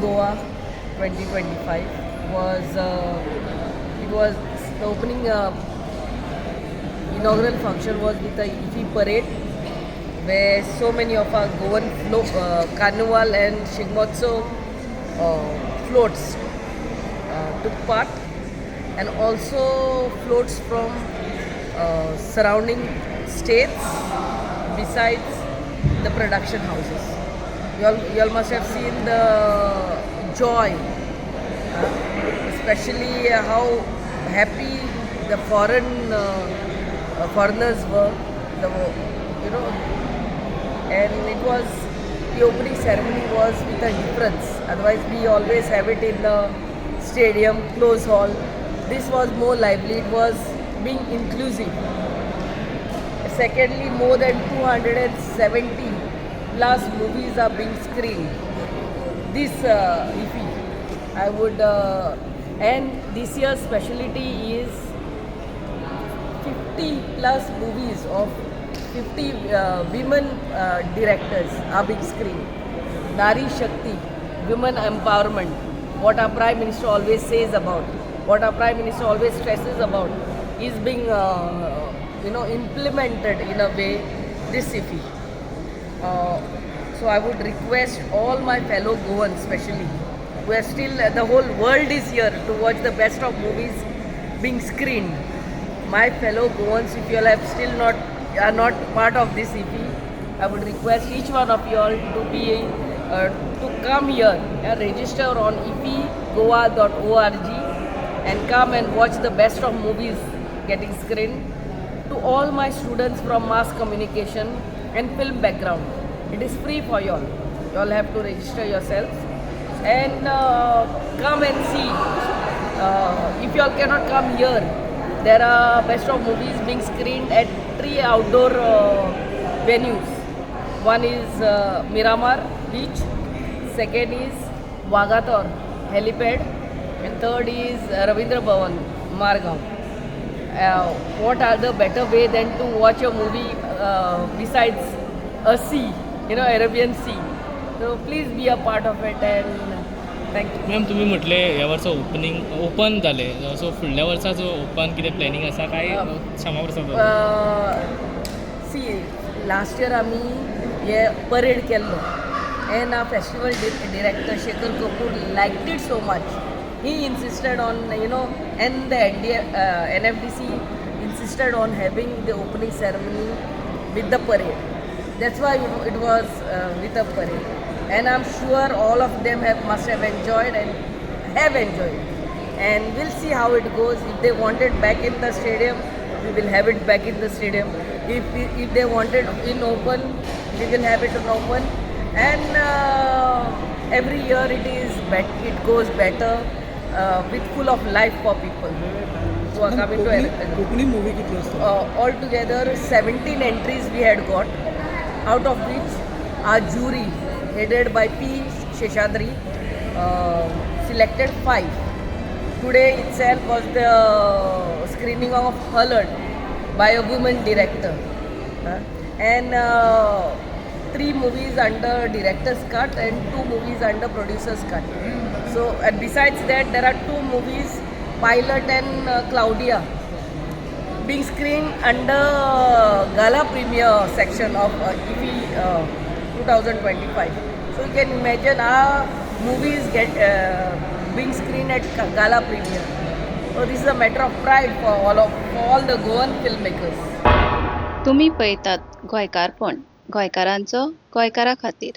Goa 2025 was it was the opening inaugural function was with the IFI parade where so many of our Goan carnival and Shigmotso floats took part, and also floats from surrounding states besides the production houses. You all must have seen the joy, especially how happy the foreigners were. The you know, and it was the opening ceremony was with a difference. Otherwise, we always have it in the stadium, close hall. This was more lively. It was being inclusive. Secondly, more than 270 plus movies are being screened. This IFI, I would, and this year's specialty is 50 plus movies of 50 women directors are being screened. Nari Shakti, women empowerment, what our Prime Minister always says about, what our Prime Minister always stresses about, is being implemented in a way this IFI. So I would request all my fellow Goans, especially, who are still, the whole world is here to watch the best of movies being screened. My fellow Goans, if you all have still are not part of this IFI, I would request each one of you all to come here and register on ifigoa.org and come and watch the best of movies getting screened. To all my students from mass communication and film background, it is free for you all. You all have to register yourselves and come and see. If you all cannot come here, there are best of movies being screened at 3 outdoor venues. One is Miramar Beach, second is Wagator Helipad, and third is Ravindra Bhavan, Margao. What are the better way than to watch a movie besides a sea, Arabian Sea? So please be a part of it, and thank you. Ma'am, तुम्ही म्हटले ह्या वर्सा open झाले, सो फुडल्या वर्सा जो open कितें planning आसा काय क्षमा वर्सा? सी लास्ट इयर आमी हे परेड केल्लो, and our festival director Shekhar Kapoor liked it so much. He insisted on, and the NFDC insisted on having the opening ceremony with the parade. That's why it was with a parade. And I'm sure all of them must have enjoyed and have enjoyed. And we'll see how it goes. If they want it back in the stadium, we will have it back in the stadium. If they want it in open, we will have it in open. And every year it goes better with full of life for people who are coming to altogether 17 entries we had got, out of which our jury headed by P. Sheshadri selected 5. Today itself was the screening of Halad by a woman director, and 3 movies under director's cut and 2 movies under producer's cut. So, and besides that, there are 2 movies, Pilot and Claudia, being screened under Gala Premiere section of IFI 2025. So you can imagine our movies being screened at Gala Premiere. So this is a matter of pride for all the Goan filmmakers. तुम्ही पळयतात गोंयकारपण, गोंयकारांचो गोंयकारा खातीर.